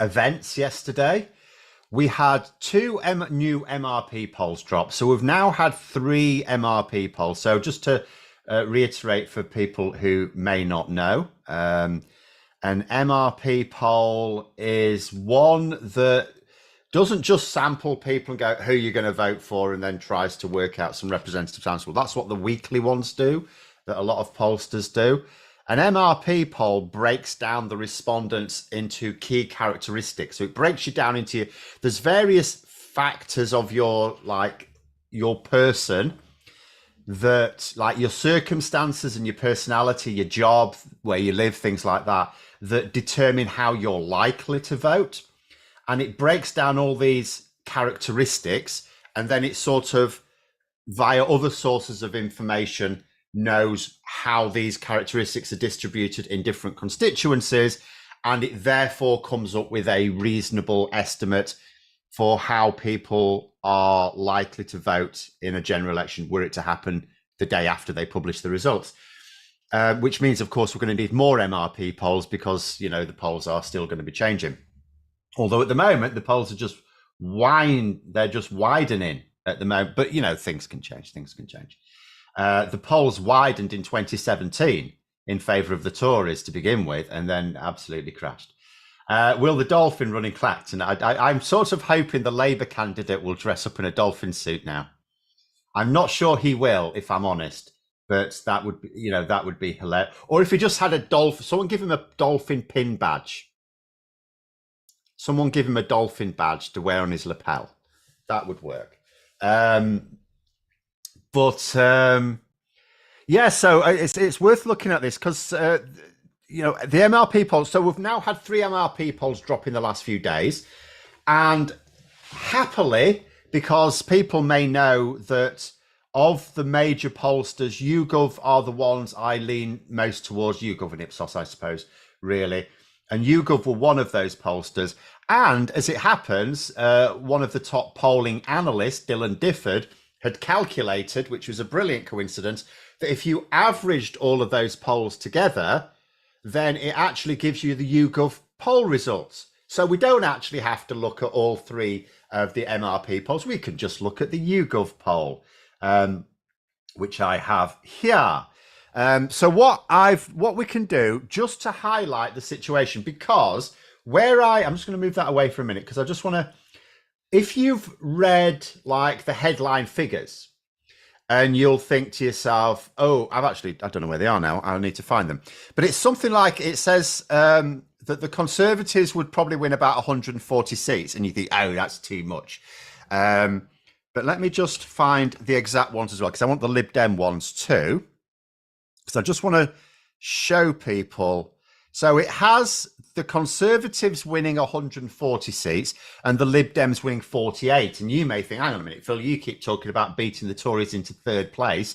events yesterday. We had two new MRP polls drop. So we've now had three MRP polls. So just to reiterate for people who may not know, an MRP poll is one that doesn't just sample people and go, who you're going to vote for, and then tries to work out some representative sample. That's what the weekly ones do, that a lot of pollsters do. An MRP poll breaks down the respondents into key characteristics. So it breaks you down into, there's various factors of your person, that like your circumstances and your personality, your job, where you live, things like that, that determine how you're likely to vote. And it breaks down all these characteristics, and then it sort of, via other sources of information, knows how these characteristics are distributed in different constituencies, and it therefore comes up with a reasonable estimate for how people are likely to vote in a general election, were it to happen the day after they publish the results. Which means, of course, we're going to need more MRP polls because, you know, the polls are still going to be changing. Although at the moment, the polls are just they're just widening at the moment. But, you know, things can change. The polls widened in 2017 in favour of the Tories to begin with, and then absolutely crashed. Will the dolphin run in Clacton? I'm sort of hoping the Labour candidate will dress up in a dolphin suit now. I'm not sure he will, if I'm honest, but that would be, you know, that would be hilarious. Or if he just had a dolphin, someone give him a dolphin pin badge. Someone give him a dolphin badge to wear on his lapel. That would work. Yeah, so it's worth looking at this because, you know, the MRP polls. So we've now had three MRP polls drop in the last few days. And happily, because people may know that of the major pollsters, YouGov are the ones I lean most towards. YouGov and Ipsos, I suppose, really. And YouGov were one of those pollsters. And as it happens, one of the top polling analysts, Dylan Difford, had calculated, which was a brilliant coincidence, that if you averaged all of those polls together, then it actually gives you the YouGov poll results. So we don't actually have to look at all three of the MRP polls. We can just look at the YouGov poll, which I have here. So what we can do, just to highlight the situation, because I'm just going to move that away for a minute, because I just want to, if you've read like the headline figures, and you'll think to yourself, oh, I don't know where they are now. I'll need to find them. But it's something like, it says that the Conservatives would probably win about 140 seats. And you think, oh, that's too much. But let me just find the exact ones as well, because I want the Lib Dem ones too. Because I just want to show people. So it has the Conservatives winning 140 seats and the Lib Dems winning 48. And you may think, hang on a minute, Phil, you keep talking about beating the Tories into third place.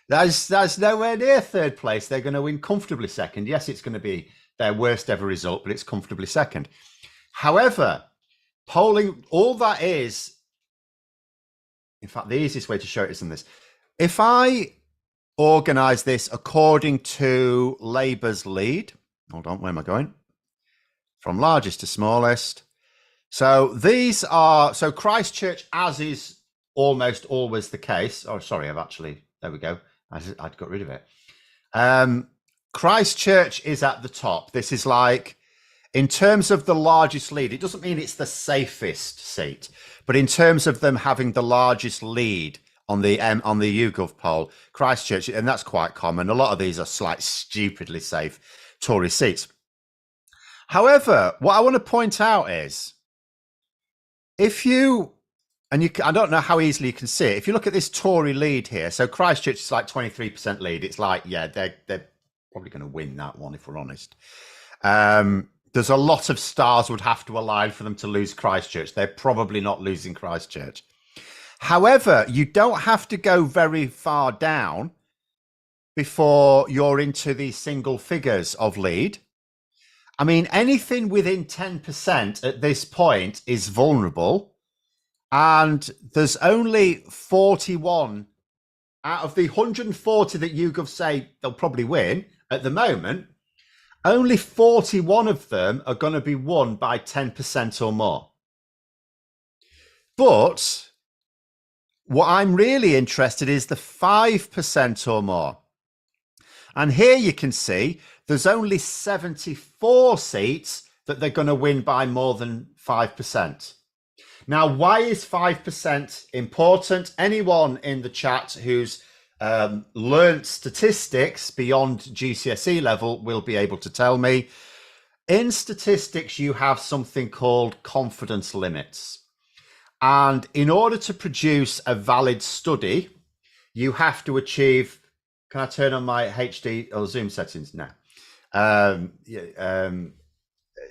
That's nowhere near third place. They're going to win comfortably second. Yes, it's going to be their worst ever result, but it's comfortably second. However, polling, all that is, in fact, the easiest way to show it is in this. If I organise this according to Labour's lead, hold on, where am I going? From largest to smallest. So these are, so Christchurch, as is almost always the case. Oh, sorry, there we go. I'd got rid of it. Christchurch is at the top. This is like, in terms of the largest lead, it doesn't mean it's the safest seat, but in terms of them having the largest lead on the YouGov poll, Christchurch, and that's quite common. A lot of these are stupidly safe Tory seats. However, what I want to point out is, I don't know how easily you can see it. If you look at this Tory lead here, so Christchurch is like 23% lead. It's like, yeah, they're probably going to win that one, if we're honest. There's a lot of stars would have to align for them to lose Christchurch. They're probably not losing Christchurch. However, you don't have to go very far down before you're into the single figures of lead. I mean, anything within 10% at this point is vulnerable. And there's only 41 out of the 140 that YouGov say they'll probably win at the moment. only 41 of them are going to be won by 10% or more. But what I'm really interested in is the 5% or more. And here you can see there's only 74 seats that they're going to win by more than 5%. Now, why is 5% important? Anyone in the chat who's learnt statistics beyond GCSE level will be able to tell me. In statistics, you have something called confidence limits. And in order to produce a valid study, you have to achieve... Can I turn on my HD or Zoom settings now?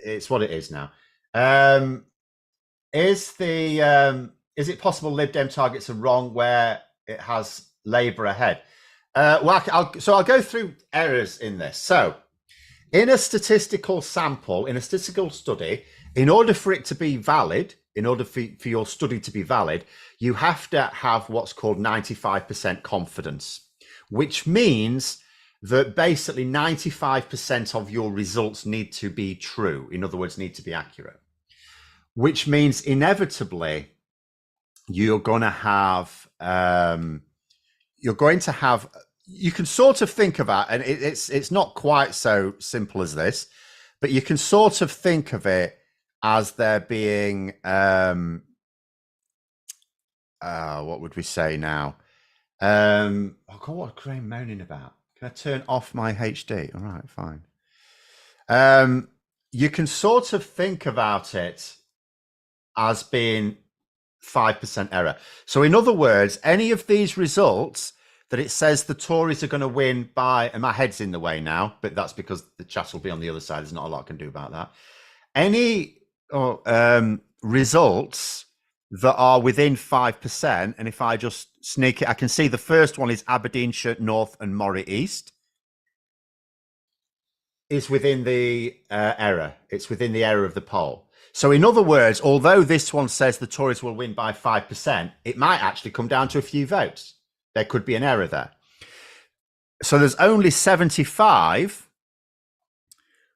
It's what it is now. Is it possible Lib Dem targets are wrong where it has Labour ahead? I'll go through errors in this. So, in a statistical sample, in a statistical study, in order for it to be valid, in order for your study to be valid, you have to have what's called 95% confidence, which means that basically 95% of your results need to be true. In other words, need to be accurate, which means inevitably you're going to have, you can sort of think of it, and it's not quite so simple as this, but you can sort of think of it as there being, what would we say now? Oh God, what Graham moaning about? Can I turn off my HD? All right, fine. You can sort of think about it as being 5% error. So in other words, any of these results that it says the Tories are going to win by, and my head's in the way now, but that's because the chat will be on the other side. There's not a lot I can do about that. Any results that are within 5%, and if I just sneak it, I can see the first one is Aberdeenshire North and Moray East. Is within the error. It's within the error of the poll. So in other words, although this one says the Tories will win by 5%, it might actually come down to a few votes. There could be an error there. So there's only 75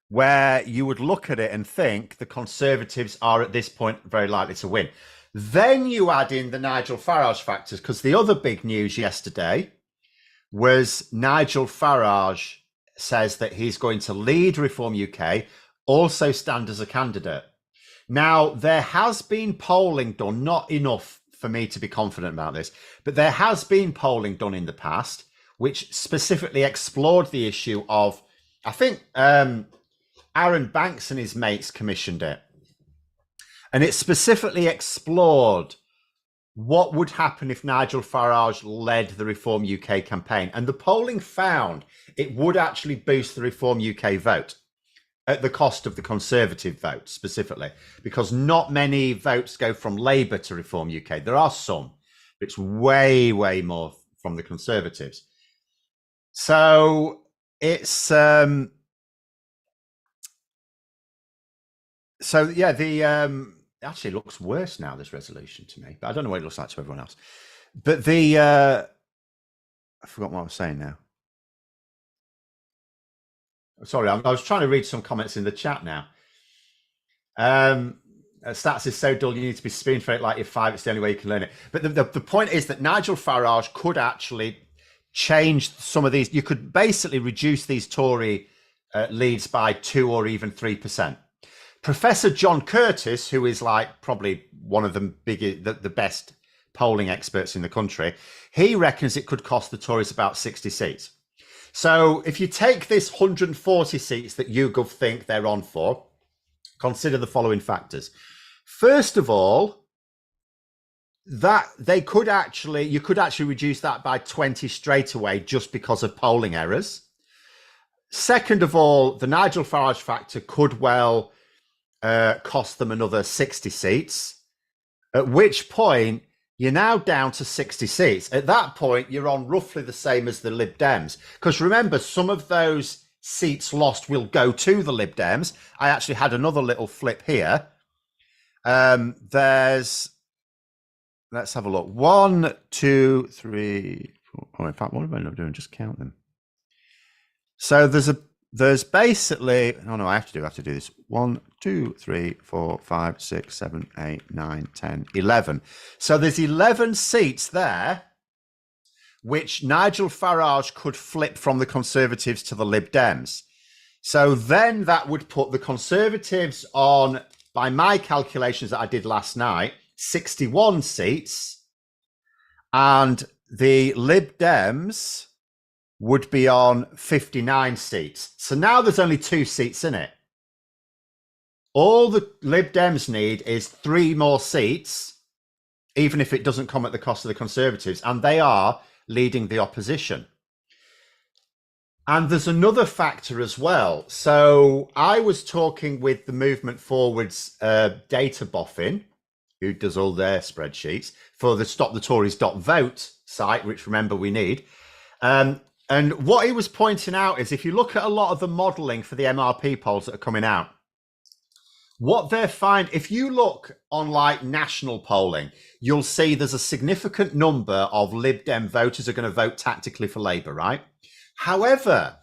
where you would look at it and think the Conservatives are at this point very likely to win. Then you add in the Nigel Farage factors, because the other big news yesterday was Nigel Farage says that he's going to lead Reform UK, also stand as a candidate. Now, there has been polling done, not enough for me to be confident about this, but there has been polling done in the past, which specifically explored the issue of, I think Aaron Banks and his mates commissioned it. And it specifically explored what would happen if Nigel Farage led the Reform UK campaign. And the polling found it would actually boost the Reform UK vote at the cost of the Conservative vote specifically, because not many votes go from Labour to Reform UK. There are some, but it's way, way more from the Conservatives. So it's... actually looks worse now, this resolution, to me, but I don't know what it looks like to everyone else. But I forgot what I was saying now. Sorry, I was trying to read some comments in the chat now. Stats is so dull, you need to be spoon-fed it like you're 5. It's the only way you can learn it. But the point is that Nigel Farage could actually change some of these. You could basically reduce these Tory leads by 2 or even 3%. Professor John Curtis, who is like probably one of the best polling experts in the country, he reckons it could cost the Tories about 60 seats. So if you take this 140 seats that YouGov think they're on for, consider the following factors. First of all, that you could actually reduce that by 20 straight away just because of polling errors. Second of all, the Nigel Farage factor could well cost them another 60 seats, at which point you're now down to 60 seats. At that point, you're on roughly the same as the Lib Dems. Because remember, some of those seats lost will go to the Lib Dems. I actually had another little flip here. Let's have a look. 1, 2, 3, 4. Oh, in fact, what am I not doing? Just count them. So there's there's basically, oh no, I have to do this. 1, 2, 3, 4, 5, 6, 7, 8, 9, 10, 11. So there's 11 seats there, which Nigel Farage could flip from the Conservatives to the Lib Dems. So then that would put the Conservatives on, by my calculations that I did last night, 61 seats, and the Lib Dems would be on 59 seats. So now there's only 2 seats in it. All the Lib Dems need is 3 more seats, even if it doesn't come at the cost of the Conservatives, and they are leading the opposition. And there's another factor as well. So I was talking with the Movement Forward's data boffin, who does all their spreadsheets, for the stopthetories.vote site, which remember we need. And what he was pointing out is if you look at a lot of the modelling for the MRP polls that are coming out, what they're finding, if you look on like national polling, you'll see there's a significant number of Lib Dem voters are going to vote tactically for Labour, right? However,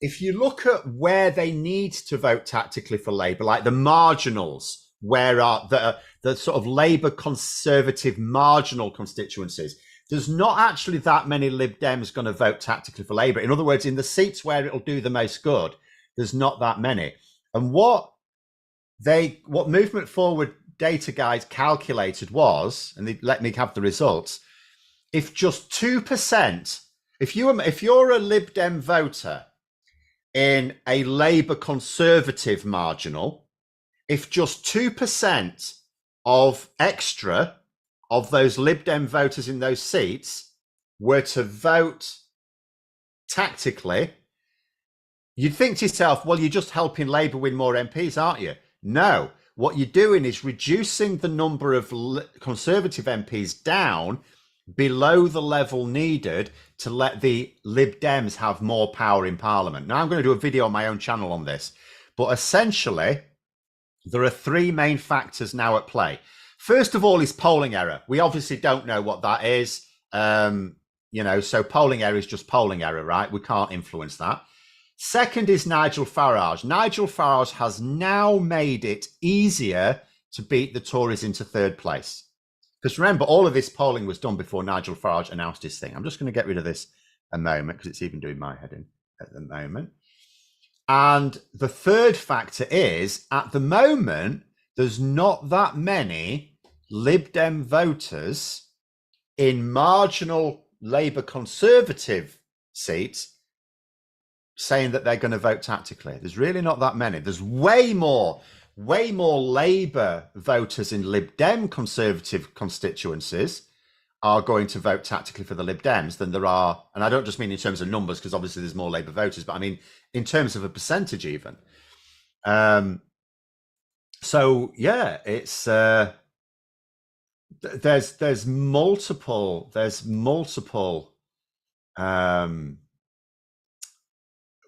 if you look at where they need to vote tactically for Labour, like the marginals, where are the sort of Labour Conservative marginal constituencies, there's not actually that many Lib Dems going to vote tactically for Labour. In other words, in the seats where it'll do the most good, there's not that many. And what Movement Forward data guys calculated was, and they let me have the results, if just 2%, if you're a Lib Dem voter in a Labour Conservative marginal, if just 2% of extra of those Lib Dem voters in those seats were to vote tactically, you'd think to yourself, well, you're just helping Labour win more MPs, aren't you? No, what you're doing is reducing the number of Conservative MPs down below the level needed to let the Lib Dems have more power in Parliament. Now, I'm going to do a video on my own channel on this, but essentially, there are 3 main factors now at play. First of all is polling error. We obviously don't know what that is. So polling error is just polling error, right? We can't influence that. Second is Nigel Farage. Nigel Farage has now made it easier to beat the Tories into 3rd place. Because remember, all of this polling was done before Nigel Farage announced his thing. I'm just going to get rid of this a moment because it's even doing my head in at the moment. And the third factor is, at the moment, there's not that many Lib Dem voters in marginal Labour Conservative seats saying that they're going to vote tactically. There's really not that many. There's way more Labour voters in Lib Dem Conservative constituencies are going to vote tactically for the Lib Dems than there are, and I don't just mean in terms of numbers, because obviously there's more Labour voters, but I mean in terms of a percentage even. So yeah, it's there's multiple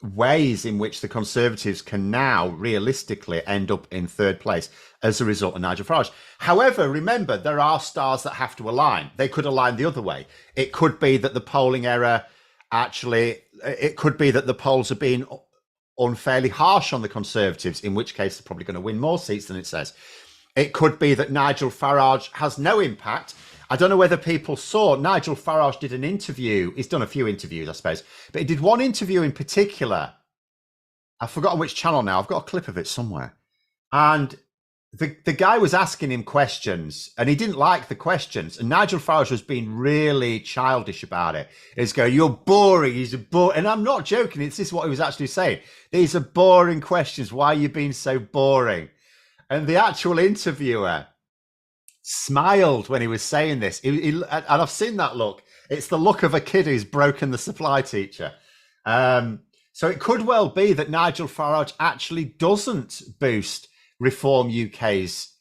ways in which the Conservatives can now realistically end up in 3rd place as a result of Nigel Farage. However, remember, there are stars that have to align. They could align the other way. It could be that the polling error it could be that the polls are being unfairly harsh on the Conservatives, in which case they're probably going to win more seats than it says. It could be that Nigel Farage has no impact. I don't know whether people saw, Nigel Farage did an interview. He's done a few interviews, I suppose, but he did one interview in particular. I've forgotten which channel now. I've got a clip of it somewhere. And the guy was asking him questions and he didn't like the questions. And Nigel Farage was being really childish about it. He's going, you're boring. He's a bore. And I'm not joking. This is what he was actually saying. These are boring questions. Why are you being so boring? And the actual interviewer smiled when he was saying this. And I've seen that look. It's the look of a kid who's broken the supply teacher. So it could well be that Nigel Farage actually doesn't boost Reform UK's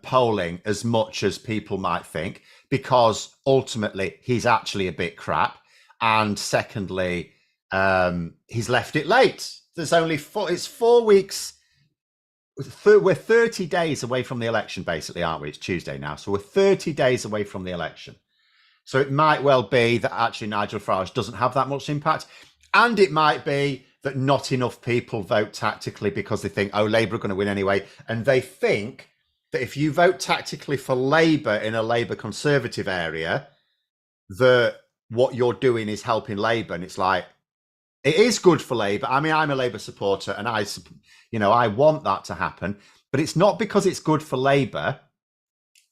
polling as much as people might think, because ultimately he's actually a bit crap. And secondly, he's left it late. There's only it's 4 weeks. We're 30 days away from the election, basically, aren't we? It's Tuesday now. So we're 30 days away from the election. So it might well be that actually Nigel Farage doesn't have that much impact. And it might be that not enough people vote tactically because they think, oh, Labour are going to win anyway. And they think that if you vote tactically for Labour in a Labour Conservative area, that what you're doing is helping Labour. And it's like, it is good for Labour. I mean, I'm a Labour supporter and I want that to happen, but it's not because it's good for Labour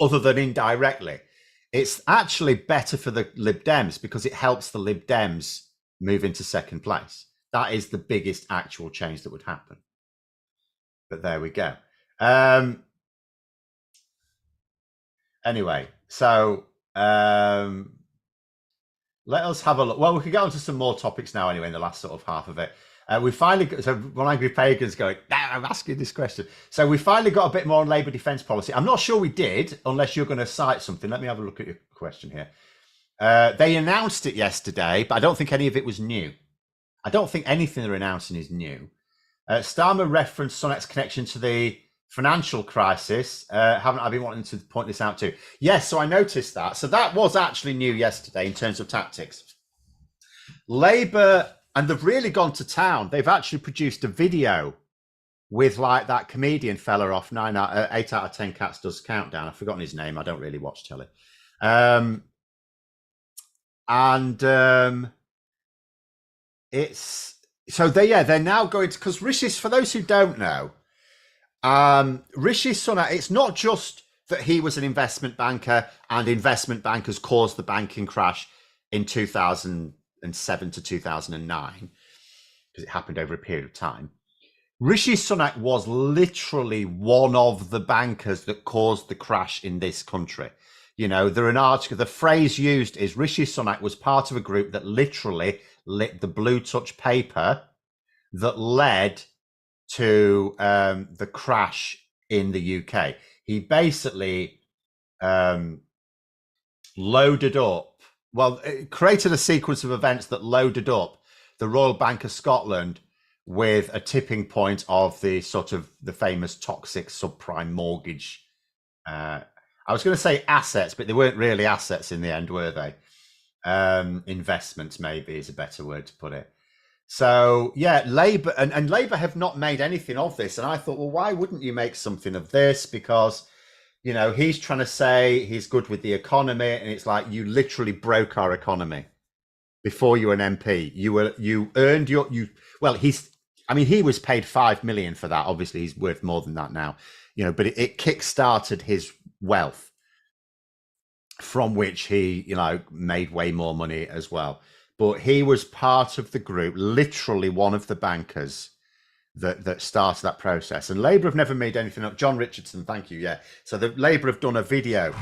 other than indirectly. It's actually better for the Lib Dems because it helps the Lib Dems move into second place. That is the biggest actual change that would happen. But there we go. Anyway, so let us have a look. Well, we can get on to some more topics now anyway in the last sort of half of it. We finally got, so one angry pagan's going, I'm asking this question. So we finally got a bit more on Labour defence policy. I'm not sure we did, unless you're going to cite something. Let me have a look at your question here. They announced it yesterday, but I don't think any of it was new. I don't think anything they're announcing is new. Starmer referenced Sunak's connection to the financial crisis. Haven't I been wanting to point this out too? Yes, so I noticed that. So that was actually new yesterday in terms of tactics. Labour, and they've really gone to town. They've actually produced a video with like that comedian fella off 8 out of 10 Cats Does Countdown. I've forgotten his name. I don't really watch telly. It's so they're now going to, because Rishi's, for those who don't know, Rishi Sunak, it's not just that he was an investment banker and investment bankers caused the banking crash in 2007 to 2009, because it happened over a period of time. Rishi Sunak was literally one of the bankers that caused the crash in this country. You know, there an article, the phrase used is Rishi Sunak was part of a group that literally lit the blue touch paper that led to the crash in the UK. He basically loaded up, created a sequence of events that loaded up the Royal Bank of Scotland with a tipping point of the sort of the famous toxic subprime mortgage. I was going to say assets, but they weren't really assets in the end, were they? Investments maybe is a better word to put it. So yeah, Labour and Labour have not made anything of this. And I thought, well, why wouldn't you make something of this? Because, you know, he's trying to say he's good with the economy, and it's like, you literally broke our economy before you were an MP. You earned he was paid 5 million for that. Obviously he's worth more than that now, you know, but it kick-started his wealth, from which he, you know, made way more money as well. But he was part of the group, literally one of the bankers that started that process. And Labour have never made anything up. John Richardson, thank you. Yeah. So the Labour have done a video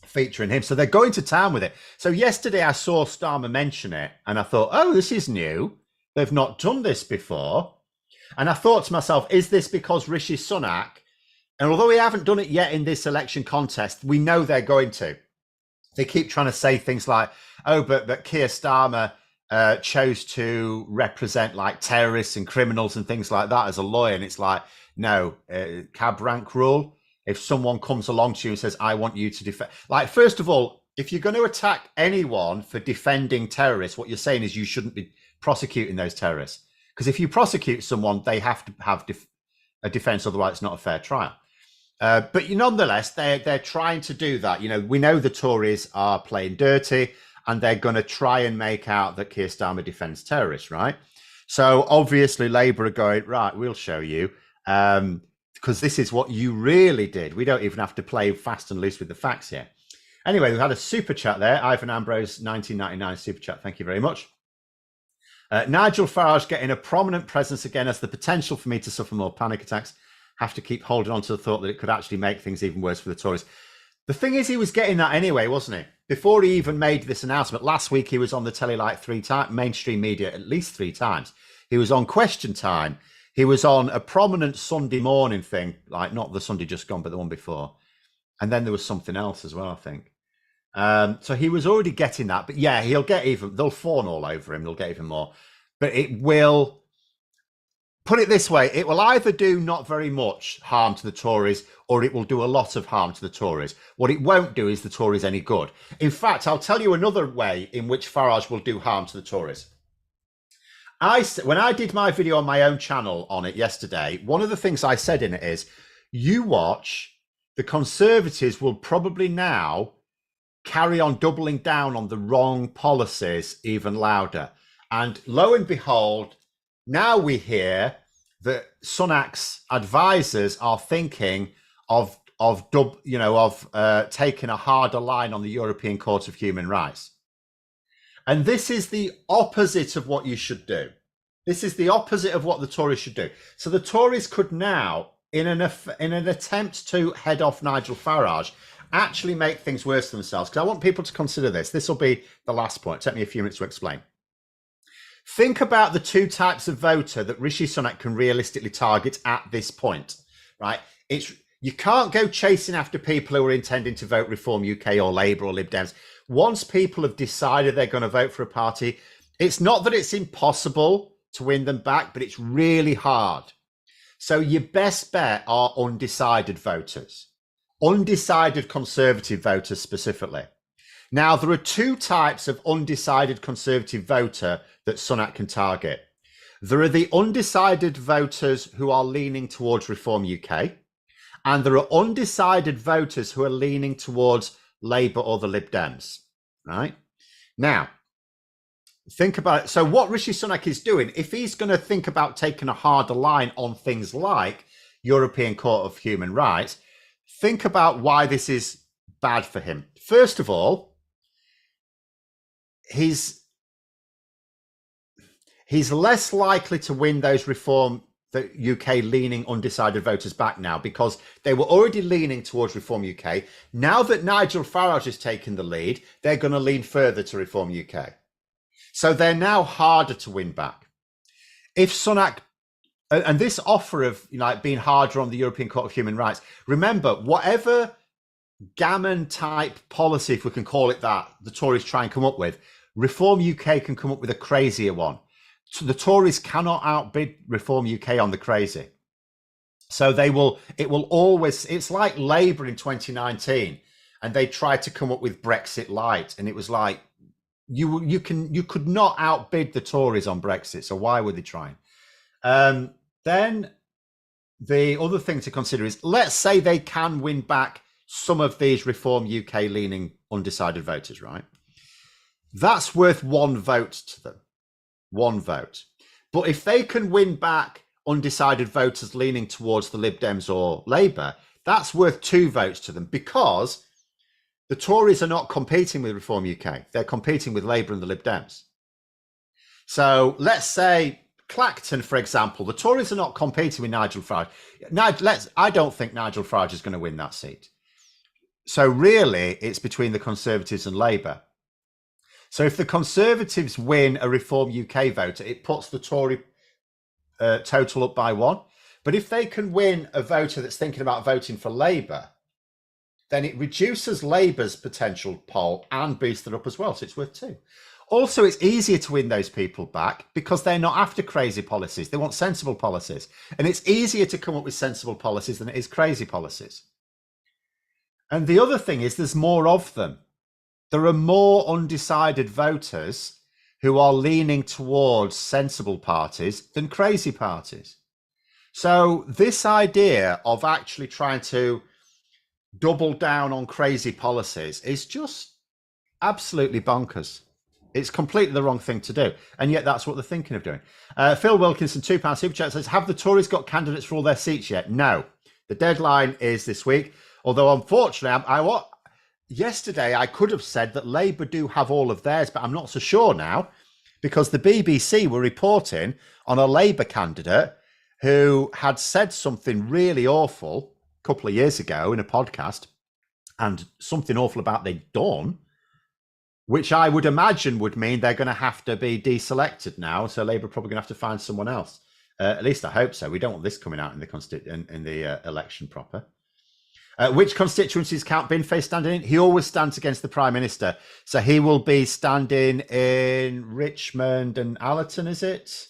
featuring him. So they're going to town with it. So yesterday I saw Starmer mention it and I thought, oh, this is new. They've not done this before. And I thought to myself, is this because Rishi Sunak, and although we haven't done it yet in this election contest, we know they're going to. They keep trying to say things like, oh, but Keir Starmer chose to represent like terrorists and criminals and things like that as a lawyer. And it's like, no, cab rank rule. If someone comes along to you and says, I want you to defend, like, first of all, if you're going to attack anyone for defending terrorists, what you're saying is you shouldn't be prosecuting those terrorists. Because if you prosecute someone, they have to have a defense, otherwise it's not a fair trial. But nonetheless, they're trying to do that. You know, we know the Tories are playing dirty and they're going to try and make out that Keir Starmer defends terrorists, right? So obviously Labour are going, right, we'll show you, because this is what you really did. We don't even have to play fast and loose with the facts here. Anyway, we had a super chat there. Ivan Ambrose, 1999 super chat. Thank you very much. Nigel Farage getting a prominent presence again as the potential for me to suffer more panic attacks. Have to keep holding on to the thought that it could actually make things even worse for the Tories. The thing is, he was getting that anyway, wasn't he? Before he even made this announcement, last week he was on the telly like 3 times, mainstream media at least 3 times. He was on Question Time. He was on a prominent Sunday morning thing, like not the Sunday just gone, but the one before. And then there was something else as well, I think. So he was already getting that. But yeah, they'll fawn all over him. They'll get even more. But it will... Put it this way, it will either do not very much harm to the Tories or it will do a lot of harm to the Tories. What it won't do is the Tories any good. In fact, I'll tell you another way in which Farage will do harm to the Tories. When I did my video on my own channel on it yesterday, one of the things I said in it is, you watch, the Conservatives will probably now carry on doubling down on the wrong policies even louder. And lo and behold, now we hear that Sunak's advisors are thinking of taking a harder line on the European Court of Human Rights. And this is the opposite of what you should do. This is the opposite of what the Tories should do. So the Tories could now, in an attempt to head off Nigel Farage, actually make things worse for themselves. Because I want people to consider this. This will be the last point. Take me a few minutes to explain. Think about the two types of voter that Rishi Sunak can realistically target at this point, right? You can't go chasing after people who are intending to vote Reform UK or Labour or Lib Dems. Once people have decided they're going to vote for a party, it's not that it's impossible to win them back, but it's really hard. So your best bet are undecided voters, undecided Conservative voters specifically. Now, there are two types of undecided Conservative voter that Sunak can target. There are the undecided voters who are leaning towards Reform UK, and there are undecided voters who are leaning towards Labour or the Lib Dems, right? Now, think about it. So what Rishi Sunak is doing, if he's going to think about taking a harder line on things like European Court of Human Rights, think about why this is bad for him. First of all, he's less likely to win those the UK leaning undecided voters back now, because they were already leaning towards Reform UK. Now that Nigel Farage has taken the lead, they're going to lean further to Reform UK. So they're now harder to win back. If Sunak, and this offer of being harder on the European Court of Human Rights, remember, whatever gammon type policy, if we can call it that, the Tories try and come up with, Reform UK can come up with a crazier one. So the Tories cannot outbid Reform UK on the crazy. So it will always, it's like Labour in 2019, and they tried to come up with Brexit light, and it was like, you could not outbid the Tories on Brexit, so why were they trying? Then the other thing to consider is, let's say they can win back some of these Reform UK leaning undecided voters, right? That's worth one vote to them. One vote. But if they can win back undecided voters leaning towards the Lib Dems or Labour, that's worth 2 votes to them, because the Tories are not competing with Reform UK. They're competing with Labour and the Lib Dems. So let's say Clacton, for example, the Tories are not competing with Nigel Farage. I don't think Nigel Farage is going to win that seat. So really, it's between the Conservatives and Labour. So if the Conservatives win a Reform UK voter, it puts the Tory total up by 1. But if they can win a voter that's thinking about voting for Labour, then it reduces Labour's potential poll and boosts it up as well. So it's worth 2. Also, it's easier to win those people back because they're not after crazy policies. They want sensible policies. And it's easier to come up with sensible policies than it is crazy policies. And the other thing is, there's more of them. There are more undecided voters who are leaning towards sensible parties than crazy parties. So this idea of actually trying to double down on crazy policies is just absolutely bonkers. It's completely the wrong thing to do. And yet that's what they're thinking of doing. Phil Wilkinson, £2 super chat, says, have the Tories got candidates for all their seats yet? No. The deadline is this week. Although, unfortunately, yesterday I could have said that Labour do have all of theirs, but I'm not so sure now, because the BBC were reporting on a Labour candidate who had said something really awful a couple of years ago in a podcast, and something awful about they'd done, which I would imagine would mean they're going to have to be deselected now. So Labour are probably going to have to find someone else. At least I hope so. We don't want this coming out in the election proper. Which constituencies count Binfay standing in? He always stands against the Prime Minister. So he will be standing in Richmond and Allerton, is it?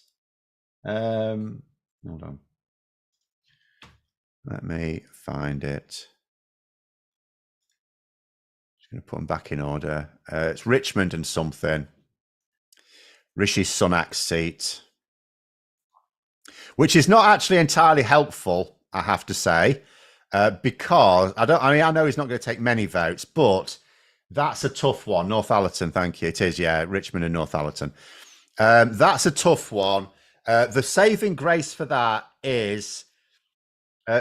Hold on. Let me find it. Just going to put them back in order. It's Richmond and something. Rishi Sunak's seat. which is not actually entirely helpful, I have to say, because I know he's not going to take many votes, but that's a tough one. Northallerton, thank you. It is, yeah, Richmond and Northallerton. That's a tough one. The saving grace for that is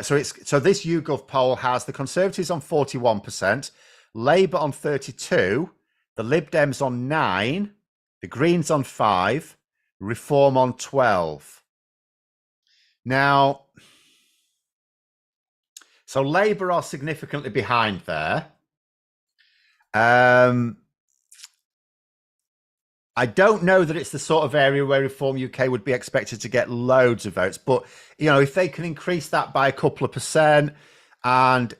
so this YouGov poll has the Conservatives on 41%, Labour on 32%, the Lib Dems on 9%, the Greens on 5%, Reform on 12%. Now, so Labour are significantly behind there. I don't know that it's the sort of area where Reform UK would be expected to get loads of votes, but if they can increase that by a couple of percent, and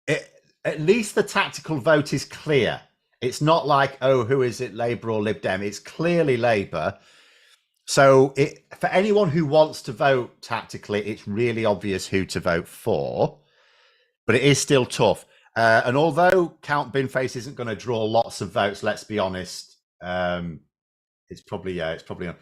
at least the tactical vote is clear. It's not like, oh, who is it, Labour or Lib Dem? It's clearly Labour. So for anyone who wants to vote tactically, it's really obvious who to vote for, but it is still tough. And although Count Binface isn't going to draw lots of votes, let's be honest, it's probably not.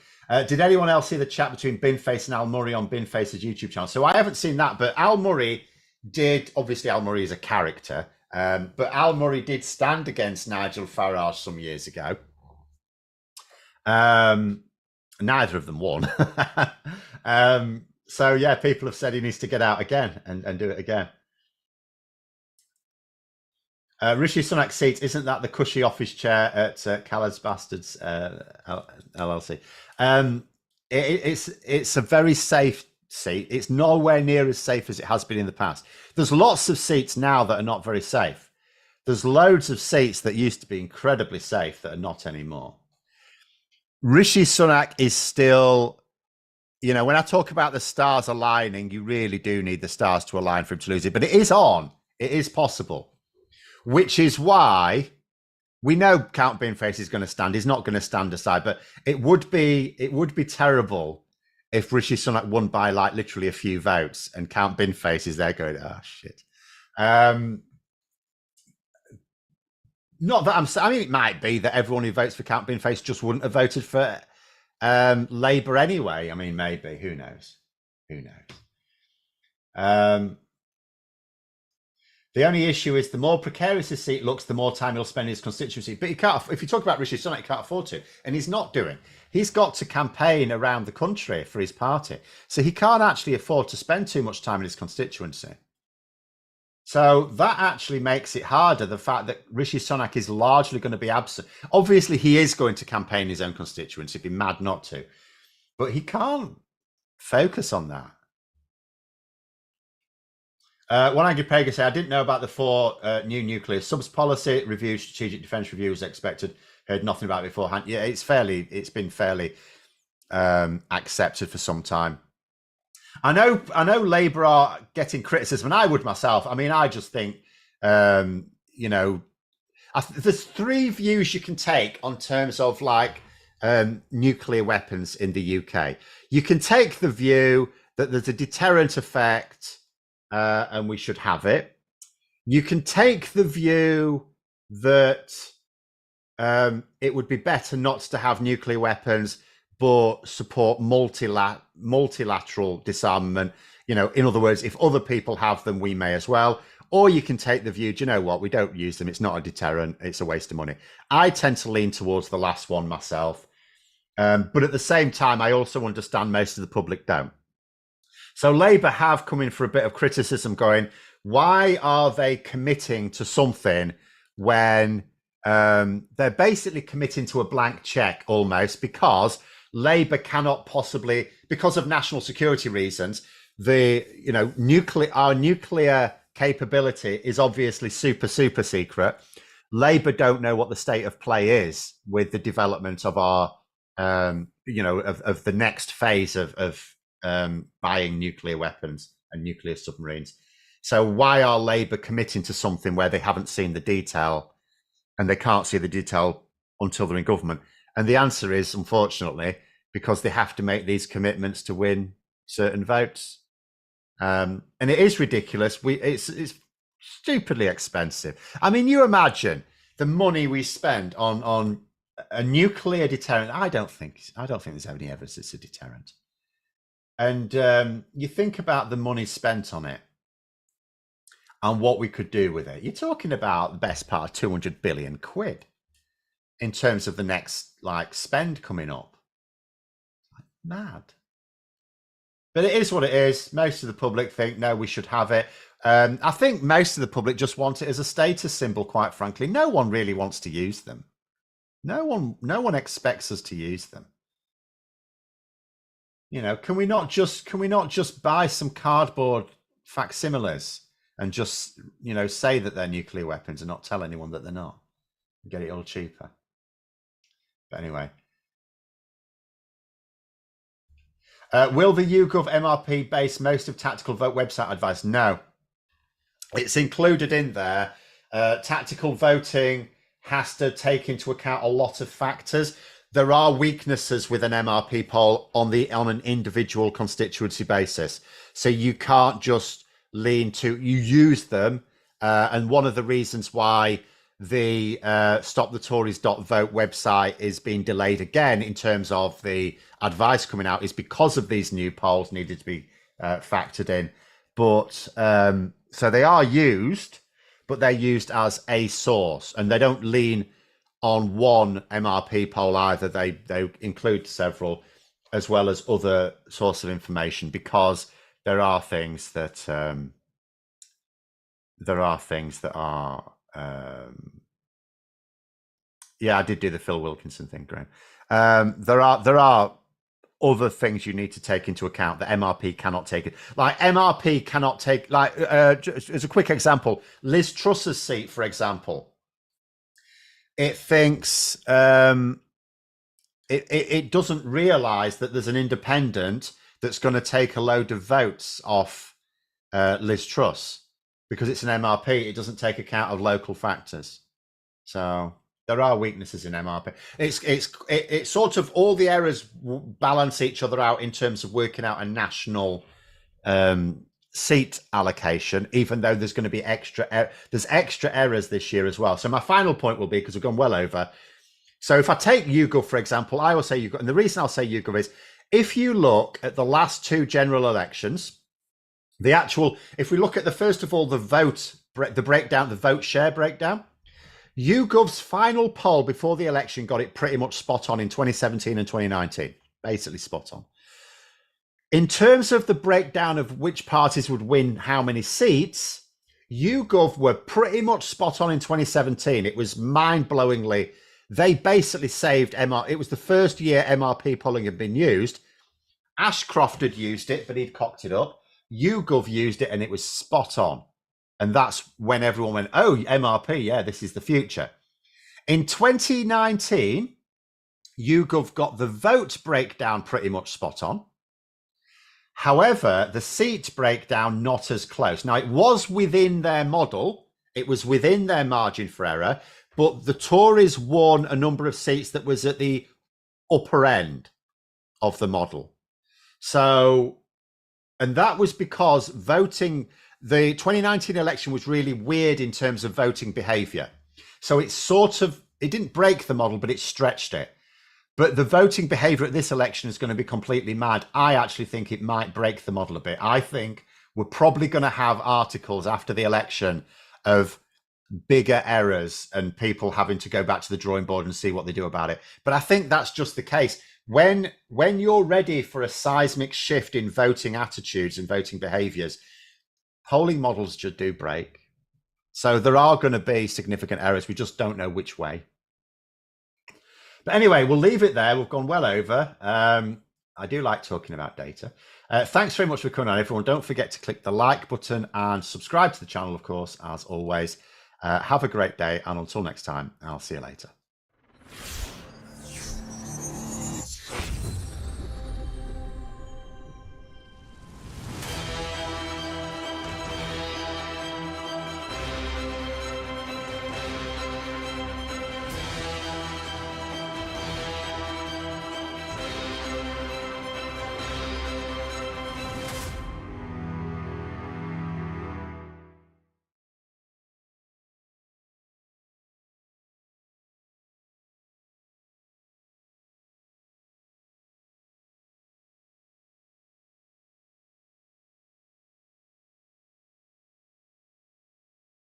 Did anyone else see the chat between Binface and Al Murray on Binface's YouTube channel? So I haven't seen that, but Al Murray did. Obviously, Al Murray is a character, but Al Murray did stand against Nigel Farage some years ago. Neither of them won. So yeah, people have said he needs to get out again and do it again. Rishi Sunak seat, isn't that the cushy office chair at Callas Bastards LLC? It's a very safe seat. It's nowhere near as safe as it has been in the past. There's lots of seats now that are not very safe. There's loads of seats that used to be incredibly safe that are not anymore. Rishi Sunak is still, when I talk about the stars aligning, you really do need the stars to align for him to lose it. But it is on. It is possible. Which is why we know Count Binface is going to stand. He's not going to stand aside, but it would be terrible if Rishi Sunak won by like literally a few votes and Count Binface is there going, oh shit. Not that I mean, it might be that everyone who votes for Count Binface just wouldn't have voted for Labour anyway. I mean, maybe. Who knows? The only issue is the more precarious his seat looks, the more time he'll spend in his constituency. But he can't. If you talk about Rishi Sunak, he can't afford to, and he's not doing. He's got to campaign around the country for his party, so he can't actually afford to spend too much time in his constituency. So that actually makes it harder. The fact that Rishi Sunak is largely going to be absent. Obviously, he is going to campaign in his own constituency. He'd be mad not to, but he can't focus on that. One Aggie Pega said, I didn't know about the 4 new nuclear subs policy review. Strategic defence review was expected. Heard nothing about it beforehand. Yeah, it's been fairly accepted for some time. I know Labour are getting criticism, and I would myself. I mean, I just think, there's 3 views you can take on terms of like nuclear weapons in the UK. You can take the view that there's a deterrent effect. And we should have it. You can take the view that it would be better not to have nuclear weapons, but support multilateral disarmament. In other words, if other people have them, we may as well. Or you can take the view, do you know what? We don't use them. It's not a deterrent. It's a waste of money. I tend to lean towards the last one myself. But at the same time, I also understand most of the public don't. So Labour have come in for a bit of criticism going, why are they committing to something when they're basically committing to a blank check almost, because Labour cannot possibly, because of national security reasons, our nuclear capability is obviously super secret. Labour don't know what the state of play is with the development of our, of the next phase of buying nuclear weapons and nuclear submarines. So why are Labour committing to something where they haven't seen the detail, and they can't see the detail until they're in government? And the answer is, unfortunately, because they have to make these commitments to win certain votes. And it is ridiculous. It's stupidly expensive. I mean, you imagine the money we spend on a nuclear deterrent. I don't think there's any evidence it's a deterrent. And you think about the money spent on it and what we could do with it. You're talking about the best part of 200 billion quid in terms of the next spend coming up. Mad. But it is what it is. Most of the public think, no, we should have it. I think most of the public just want it as a status symbol, quite frankly. No one really wants to use them. No one expects us to use them. Can we not just buy some cardboard facsimiles and just, say that they're nuclear weapons and not tell anyone that they're not? Get it all cheaper. But anyway. Will the YouGov MRP base most of tactical vote website advice? No. It's included in there. Tactical voting has to take into account a lot of factors. There are weaknesses with an MRP poll on an individual constituency basis. So you can't just you use them. And one of the reasons why the stopthetories.vote website is being delayed again in terms of the advice coming out is because of these new polls needed to be factored in. But so they are used, but they're used as a source, and they don't lean on one MRP poll either. They include several, as well as other sources of information, because there are things that yeah, I did do the Phil Wilkinson thing, Graham. There are other things you need to take into account that MRP cannot take it. Like MRP cannot take, just as a quick example, Liz Truss's seat, for example. It thinks it doesn't realise that there's an independent that's going to take a load of votes off Liz Truss because it's an MRP. It doesn't take account of local factors. So there are weaknesses in MRP. It's sort of all the errors balance each other out in terms of working out a national seat allocation, even though there's going to be extra errors this year as well. So my final point will be, because we've gone well over. So if I take YouGov, for example, I will say YouGov, and the reason I'll say YouGov is if you look at the last two general elections, if we look at first of all, the vote share breakdown, YouGov's final poll before the election got it pretty much spot on in 2017 and 2019, basically spot on. In terms of the breakdown of which parties would win how many seats, YouGov were pretty much spot on in 2017. It was mind-blowingly, they basically saved MRP. It was the first year MRP polling had been used. Ashcroft had used it, but he'd cocked it up. YouGov used it and it was spot on. And that's when everyone went, oh, MRP, yeah, this is the future. In 2019, YouGov got the vote breakdown pretty much spot on. However, the seat breakdown not as close. Now, it was within their model. It was within their margin for error. But the Tories won a number of seats that was at the upper end of the model. So, and that was because the 2019 election was really weird in terms of voting behavior. So it didn't break the model, but it stretched it. But the voting behavior at this election is going to be completely mad. I actually think it might break the model a bit. I think we're probably going to have articles after the election of bigger errors and people having to go back to the drawing board and see what they do about it. But I think that's just the case. When you're ready for a seismic shift in voting attitudes and voting behaviors, polling models just do break. So there are going to be significant errors. We just don't know which way. But anyway, we'll leave it there. We've gone well over. I do like talking about data. Thanks very much for coming on, everyone. Don't forget to click the like button and subscribe to the channel, of course, as always. Have a great day. And until next time, I'll see you later.